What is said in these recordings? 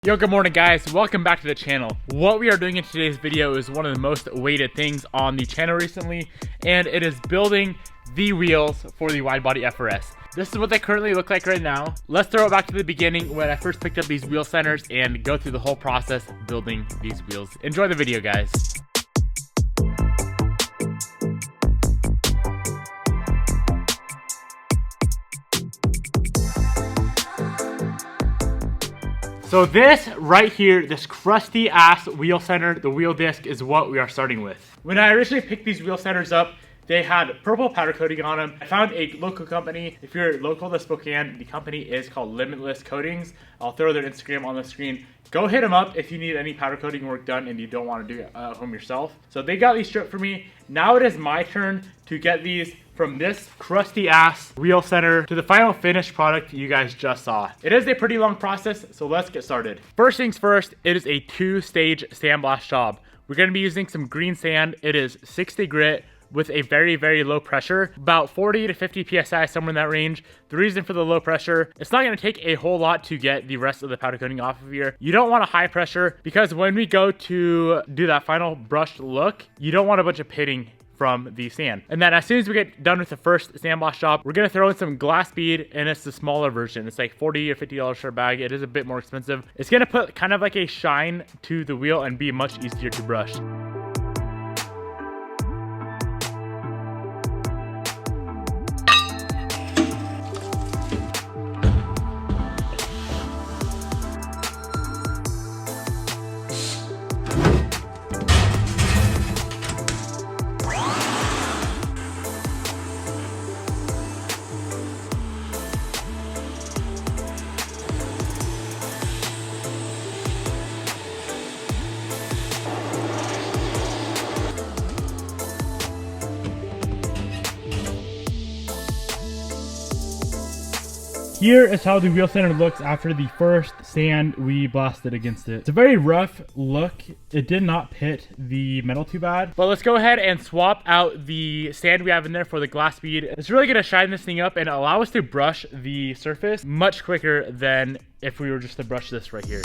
Yo, good morning guys, welcome back to the channel. What we are doing in today's video is one of the most awaited things on the channel recently, and it is building the wheels for the wide body FRS. This is what they currently look like right now. Let's throw it back to the beginning when I first picked up these wheel centers and go through the whole process building these wheels. Enjoy the video, guys. So this right here, this crusty ass wheel center, the wheel disc, is what we are starting with. When I originally picked these wheel centers up, they had purple powder coating on them. I found a local company. If you're local to Spokane, the company is called Limitless Coatings. I'll throw their Instagram on the screen. Go hit them up if you need any powder coating work done and you don't want to do it at home yourself. So they got these stripped for me. Now it is my turn to get these from this crusty ass wheel center to the final finished product you guys just saw. It is a pretty long process, so let's get started. First things first, it is a 2-stage sandblast job. We're going to be using some green sand. It is 60 grit with a very, very low pressure, about 40 to 50 PSI, somewhere in that range. The reason for the low pressure, it's not gonna take a whole lot to get the rest of the powder coating off of here. You don't want a high pressure because when we go to do that final brushed look, you don't want a bunch of pitting from the sand. And then as soon as we get done with the first sandblast job, we're gonna throw in some glass bead, and it's the smaller version. It's like $40 or $50 for a bag. It is a bit more expensive. It's gonna put kind of like a shine to the wheel and be much easier to brush. Here is how the wheel center looks after the first sand we blasted against it. It's a very rough look. It did not pit the metal too bad. But let's go ahead and swap out the sand we have in there for the glass bead. It's really gonna shine this thing up and allow us to brush the surface much quicker than if we were just to brush this right here.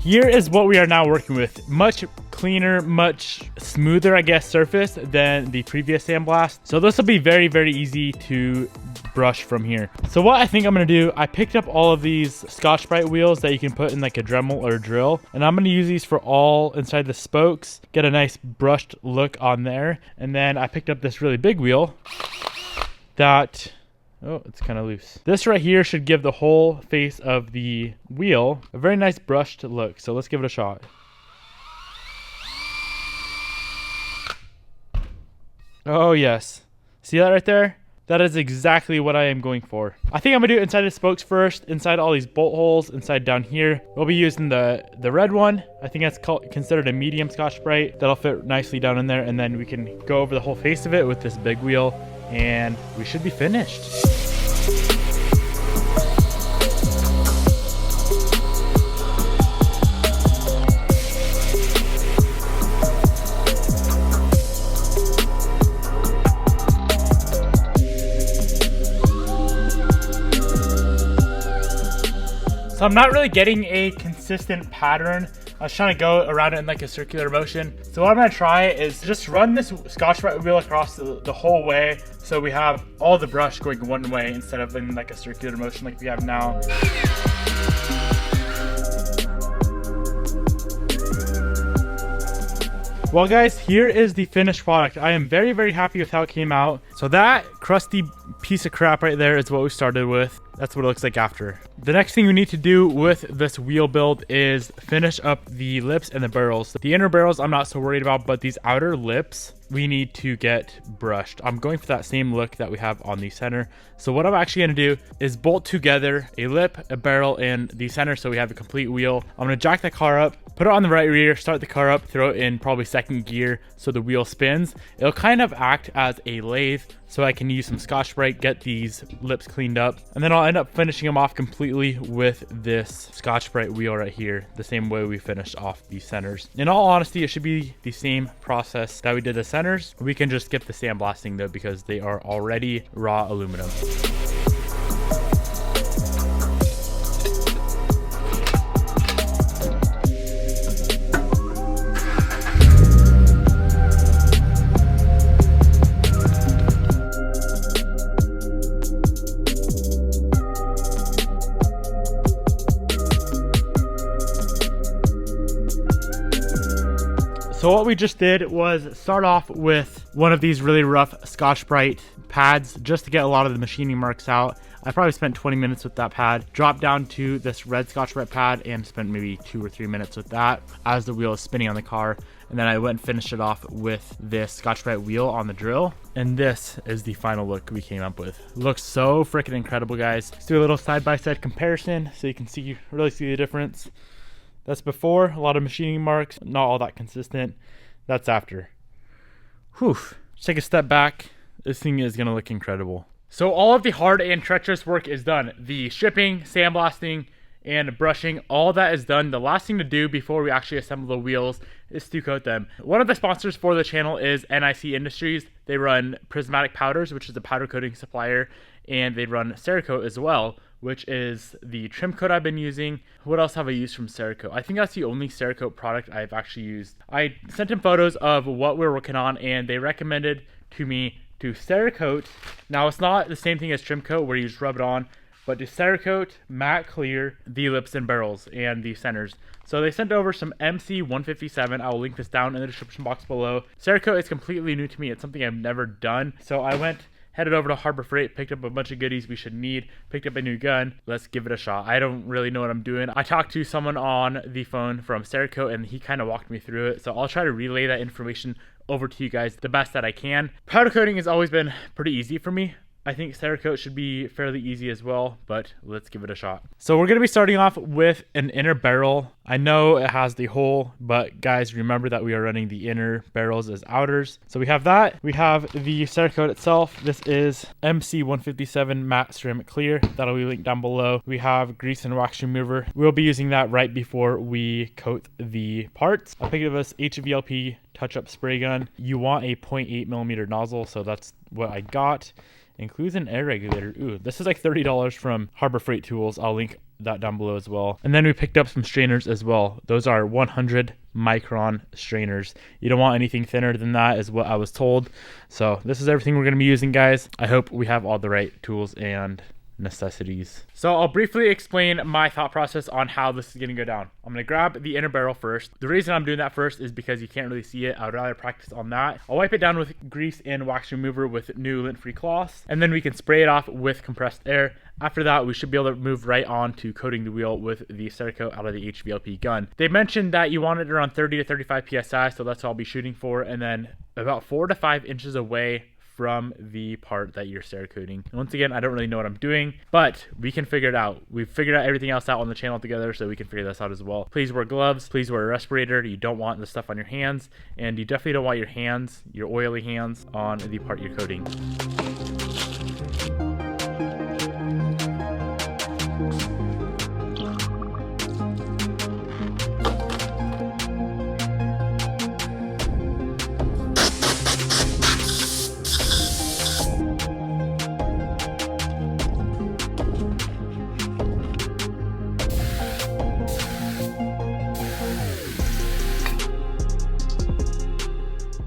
Here is what we are now working with. Much cleaner, much smoother, I guess, surface than the previous sandblast. So this will be very, very easy to brush from here. So what I think I'm gonna do, I picked up all of these Scotch-Brite wheels that you can put in like a Dremel or a drill, and I'm gonna use these for all inside the spokes, get a nice brushed look on there. And then I picked up this really big wheel that, oh, it's kind of loose. This right here should give the whole face of the wheel a very nice brushed look. So let's give it a shot. Oh yes. See that right there? That is exactly what I am going for. I think I'm gonna do it inside the spokes first, inside all these bolt holes, inside down here. We'll be using the red one. I think that's considered a medium Scotch-Brite. That'll fit nicely down in there, and then we can go over the whole face of it with this big wheel, and we should be finished. So I'm not really getting a consistent pattern. I was trying to go around it in like a circular motion. So what I'm gonna try is just run this Scotch-Brite wheel across the whole way, so we have all the brush going one way instead of in like a circular motion like we have now. Well guys, here is the finished product. I am very, very happy with how it came out. So that crusty piece of crap right there is what we started with. That's what it looks like after. The next thing we need to do with this wheel build is finish up the lips and the barrels. The inner barrels I'm not so worried about, but these outer lips we need to get brushed. I'm going for that same look that we have on the center. So what I'm actually gonna do is bolt together a lip, a barrel, and the center so we have a complete wheel. I'm gonna jack the car up, put it on the right rear, start the car up, throw it in probably second gear so the wheel spins. It'll kind of act as a lathe so I can use some Scotch-Brite, get these lips cleaned up, and then I'll end up finishing them off completely with this Scotch-Brite wheel right here, the same way we finished off the centers. In all honesty, it should be the same process that we did the centers. We can just skip the sandblasting though because they are already raw aluminum. So what we just did was start off with one of these really rough Scotch-Brite pads just to get a lot of the machining marks out. I probably spent 20 minutes with that pad, dropped down to this red Scotch-Brite pad and spent maybe 2 or 3 minutes with that as the wheel is spinning on the car. And then I went and finished it off with this Scotch-Brite wheel on the drill. And this is the final look we came up with. Looks so freaking incredible, guys. Let's do a little side-by-side comparison so you can really see the difference. That's before, a lot of machining marks, not all that consistent. That's after. Whew. Let's take a step back. This thing is gonna look incredible. So all of the hard and treacherous work is done. The shipping, sandblasting, and brushing, all that is done. The last thing to do before we actually assemble the wheels is to coat them. One of the sponsors for the channel is NIC Industries. They run Prismatic Powders, which is a powder coating supplier, and they run Cerakote as well, which is the trim coat I've been using. What else have I used from Cerakote? I think that's the only Cerakote product I've actually used. I sent them photos of what we're working on, and they recommended to me to Cerakote. Now, it's not the same thing as trim coat where you just rub it on, but to Cerakote matte clear the lips and barrels and the centers. So they sent over some MC157. I will link this down in the description box below. Cerakote is completely new to me. It's something I've never done. So I headed over to Harbor Freight, picked up a bunch of goodies we should need, picked up a new gun. Let's give it a shot. I don't really know what I'm doing. I talked to someone on the phone from Cerakote and he kind of walked me through it. So I'll try to relay that information over to you guys the best that I can. Powder coating has always been pretty easy for me. I think Cerakote should be fairly easy as well, but let's give it a shot. So we're going to be starting off with an inner barrel. I know it has the hole, but guys, remember that we are running the inner barrels as outers. So we have that. We have the Cerakote itself. This is MC157 matte ceramic clear. That'll be linked down below. We have grease and wax remover. We'll be using that right before we coat the parts. I picked up this HVLP touch-up spray gun. You want a 0.8 millimeter nozzle, so that's what I got. Includes an air regulator. Ooh, this is like $30 from Harbor Freight Tools. I'll link that down below as well. And then we picked up some strainers as well. Those are 100 micron strainers. You don't want anything thinner than that is what I was told. So this is everything we're going to be using, guys. I hope we have all the right tools and necessities. So I'll briefly explain my thought process on how this is going to go down. I'm going to grab the inner barrel first. The reason I'm doing that first is because you can't really see it. I would rather practice on that. I'll wipe it down with grease and wax remover with new lint-free cloths, and then we can spray it off with compressed air. After that, we should be able to move right on to coating the wheel with the Cerakote out of the HVLP gun. They mentioned that you want it around 30 to 35 PSI, so that's what I'll be shooting for, and then about 4 to 5 inches away from the part that you're Cerakoting. And once again, I don't really know what I'm doing, but we can figure it out. We've figured out everything else out on the channel together, so we can figure this out as well. Please wear gloves. Please wear a respirator. You don't want the stuff on your hands, and you definitely don't want your hands, your oily hands, on the part you're coating.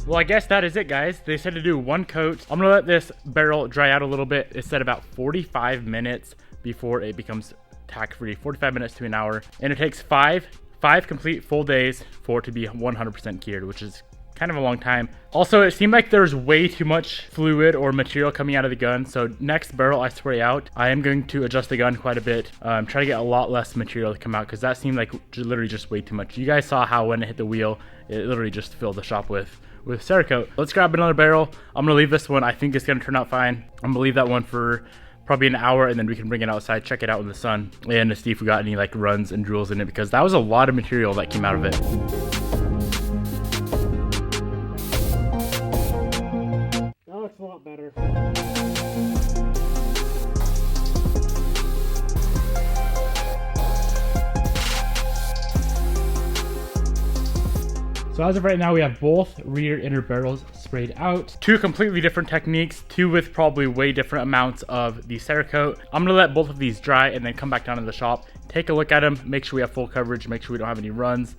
Well, I guess that is it, guys. They said to do one coat. I'm gonna let this barrel dry out a little bit. It said about 45 minutes before it becomes tack-free, 45 minutes to an hour. And it takes five complete full days for it to be 100% cured, which is kind of a long time. Also, it seemed like there's way too much fluid or material coming out of the gun. So next barrel I spray out, I am going to adjust the gun quite a bit. Try to get a lot less material to come out because that seemed like literally just way too much. You guys saw how when it hit the wheel, it literally just filled the shop with Cerakote. Let's grab another barrel. I'm gonna leave this one. I think it's gonna turn out fine. I'm gonna leave that one for probably an hour, and then we can bring it outside, check it out in the sun, and to see if we got any like runs and drools in it, because that was a lot of material that came out of it. That looks a lot better. So as of right now, we have both rear inner barrels sprayed out. Two completely different techniques, two with probably way different amounts of the Cerakote. I'm gonna let both of these dry and then come back down to the shop, take a look at them, make sure we have full coverage, make sure we don't have any runs,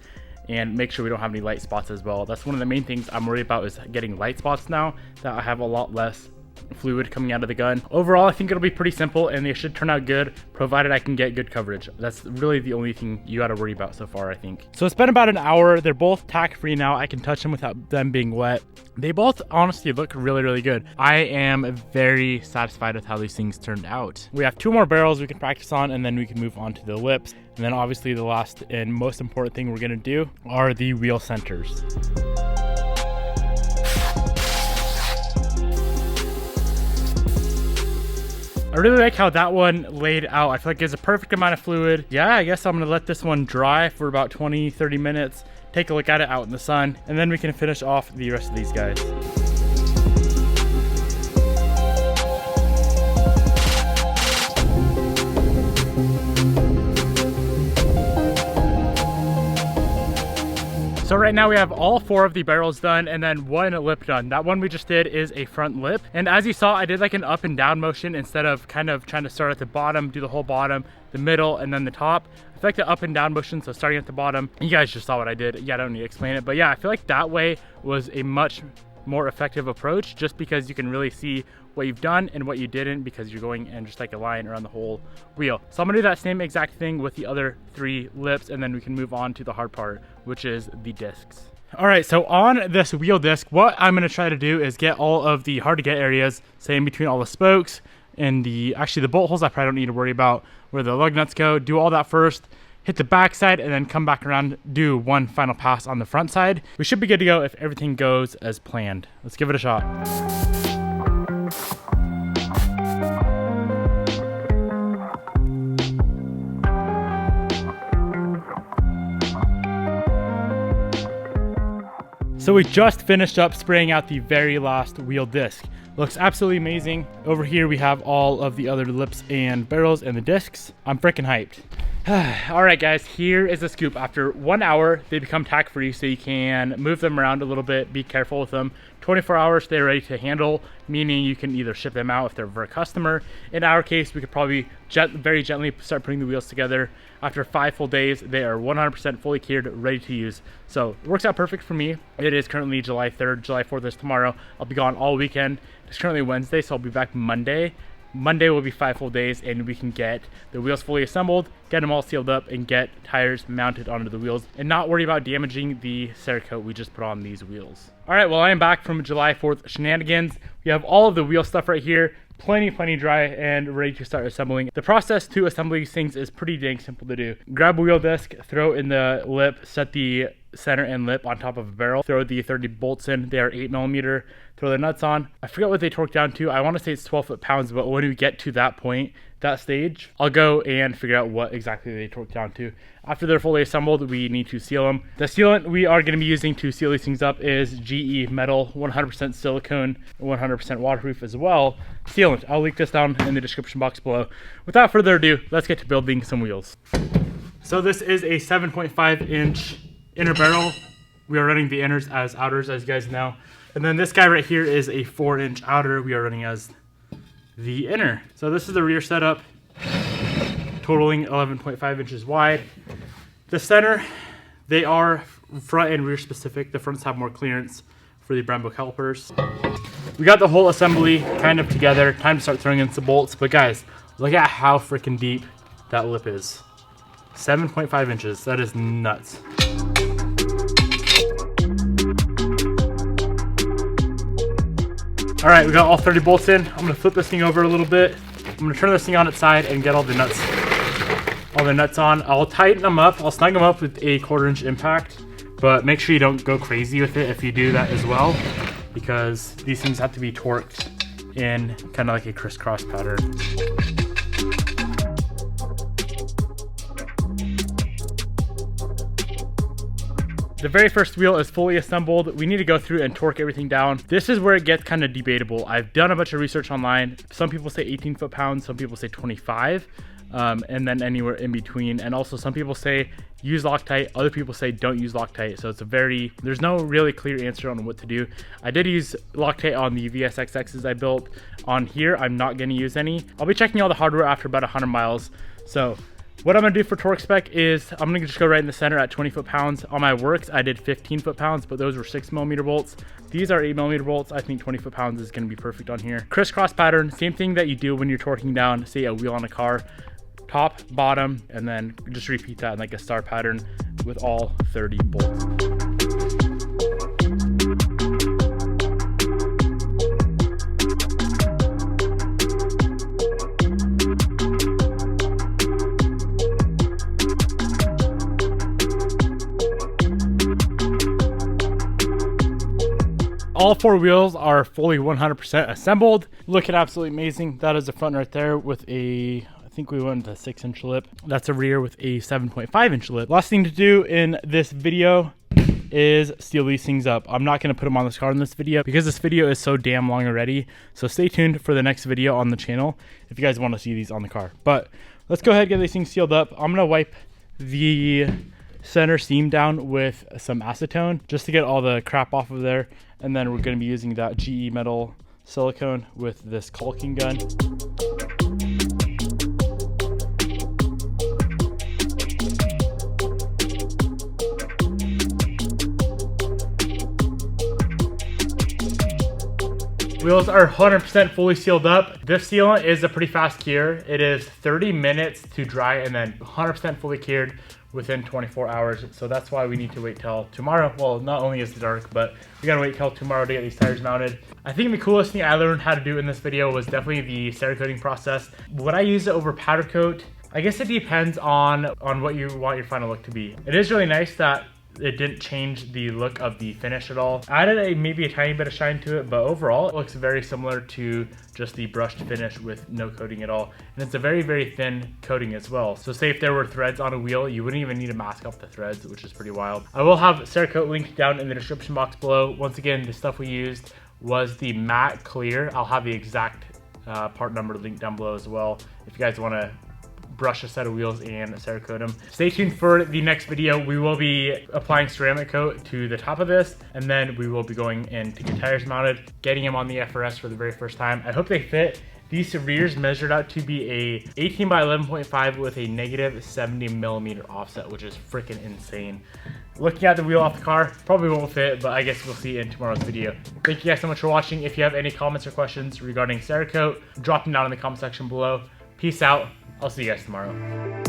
and make sure we don't have any light spots as well. That's one of the main things I'm worried about, is getting light spots now that I have a lot less fluid coming out of the gun. Overall, I think it'll be pretty simple and they should turn out good, provided I can get good coverage. That's really the only thing you got to worry about so far, I think. So it's been about an hour. They're both tack free now. I can touch them without them being wet. They both honestly look really, really good. I am very satisfied with how these things turned out. We have two more barrels we can practice on, and then we can move on to the lips. And then obviously the last and most important thing we're gonna do are the wheel centers. I really like how that one laid out. I feel like it's a perfect amount of fluid. Yeah, I guess I'm gonna let this one dry for about 20-30 minutes, take a look at it out in the sun, and then we can finish off the rest of these guys. So right now we have all four of the barrels done and then one lip done. That one we just did is a front lip. And as you saw, I did like an up and down motion instead of kind of trying to start at the bottom, do the whole bottom, the middle, and then the top. I feel like the up and down motion, so starting at the bottom, you guys just saw what I did. Yeah, I don't need to explain it. But yeah, I feel like that way was a much more effective approach, just because you can really see what you've done and what you didn't, because you're going in just like a line around the whole wheel. So I'm gonna do that same exact thing with the other three lips, and then we can move on to the hard part, which is the discs. All right, so on this wheel disc, what I'm gonna try to do is get all of the hard to get areas, say in between all the spokes and the bolt holes I probably don't need to worry about, where the lug nuts go, do all that first, hit the back side, and then come back around, do one final pass on the front side. We should be good to go if everything goes as planned. Let's give it a shot. So we just finished up spraying out the very last wheel disc. Looks absolutely amazing. Over here we have all of the other lips and barrels and the discs. I'm freaking hyped. All right guys, here is the scoop. After 1 hour, they become tack free, so you can move them around a little bit, be careful with them. 24 hours, they're ready to handle, meaning you can either ship them out if they're for a customer. In our case, we could probably very gently start putting the wheels together. After 5 full days, they are 100% fully cured, ready to use. So it works out perfect for me. It is currently July 3rd, July 4th is tomorrow. I'll be gone all weekend. It's currently Wednesday, so I'll be back Monday. Monday will be 5 full days, and we can get the wheels fully assembled, get them all sealed up, and get tires mounted onto the wheels, and not worry about damaging the Cerakote we just put on these wheels. All right, well, I am back from July 4th shenanigans. We have all of the wheel stuff right here, plenty dry and ready to start assembling. The process to assemble these things is pretty dang simple to do. Grab a wheel disc, throw it in the lip, set the center and lip on top of a barrel, throw the 30 bolts in. They are 8mm. Throw the nuts on. I forget what they torque down to. I want to say it's 12 foot-pounds, but when we get to that point, that stage, I'll go and figure out what exactly they torque down to. After they're fully assembled, we need to seal them. The sealant we are going to be using to seal these things up is GE metal, 100% silicone, 100% waterproof as well. Sealant, I'll link this down in the description box below. Without further ado, let's get to building some wheels. So this is a 7.5-inch inner barrel. We are running the inners as outers, as you guys know. And then this guy right here is a 4-inch outer. We are running as the inner. So this is the rear setup, totaling 11.5 inches wide. The center, they are front and rear specific. The fronts have more clearance for the Brembo calipers. We got the whole assembly kind of together. Time to start throwing in some bolts. But guys, look at how freaking deep that lip is. 7.5 inches. That is nuts. All right, we got all 30 bolts in. I'm gonna flip this thing over a little bit. I'm gonna turn this thing on its side and get all the nuts on. I'll tighten them up. I'll snug them up with a 1/4 inch impact, but make sure you don't go crazy with it if you do that as well, because these things have to be torqued in kind of like a crisscross pattern. The very first wheel is fully assembled. We need to go through and torque everything down. This is where it gets kind of debatable. I've done a bunch of research online. Some people say 18 foot-pounds, some people say 25, and then anywhere in between. And also some people say use Loctite, other people say don't use Loctite. So there's no really clear answer on what to do. I did use Loctite on the VSXXs I built. On here, I'm not gonna use any. I'll be checking all the hardware after about 100 miles. So what I'm gonna do for torque spec is I'm gonna just go right in the center at 20 foot-pounds. On my works, I did 15 foot-pounds, but those were 6mm bolts. These are 8mm bolts. I think 20 foot-pounds is gonna be perfect on here. Crisscross pattern, same thing that you do when you're torquing down, say, a wheel on a car. Top, bottom, and then just repeat that in like a star pattern with all 30 bolts. All 4 wheels are fully 100% assembled. Looking absolutely amazing. That is the front right there with I think we went with a 6-inch lip. That's a rear with a 7.5-inch lip. Last thing to do in this video is steel these things up. I'm not gonna put them on this car in this video because this video is so damn long already. So stay tuned for the next video on the channel if you guys wanna see these on the car. But let's go ahead and get these things sealed up. I'm gonna wipe the center seam down with some acetone just to get all the crap off of there. And then we're gonna be using that GE metal silicone with this caulking gun. Wheels are 100% fully sealed up. This sealant is a pretty fast cure. It is 30 minutes to dry and then 100% fully cured within 24 hours. So that's why we need to wait till tomorrow. Well, not only is it dark, but we gotta wait till tomorrow to get these tires mounted. I think the coolest thing I learned how to do in this video was definitely the Cerakoting process. Would I use it over powder coat? I guess it depends on what you want your final look to be. It is really nice that it didn't change the look of the finish at all. Added maybe a tiny bit of shine to it, but overall it looks very similar to just the brushed finish with no coating at all. And it's a very, very thin coating as well. So say if there were threads on a wheel, you wouldn't even need to mask off the threads, which is pretty wild. I will have Cerakote linked down in the description box below. Once again, the stuff we used was the matte clear. I'll have the exact part number linked down below as well if you guys want to brush a set of wheels and Cerakote them. Stay tuned for the next video. We will be applying ceramic coat to the top of this, and then we will be going in to get tires mounted, getting them on the FRS for the very first time. I hope they fit. These rears measured out to be a 18 by 11.5 with a negative 70mm offset, which is freaking insane. Looking at the wheel off the car, probably won't fit, but I guess we'll see in tomorrow's video. Thank you guys so much for watching. If you have any comments or questions regarding Cerakote, drop them down in the comment section below. Peace out. I'll see you guys tomorrow.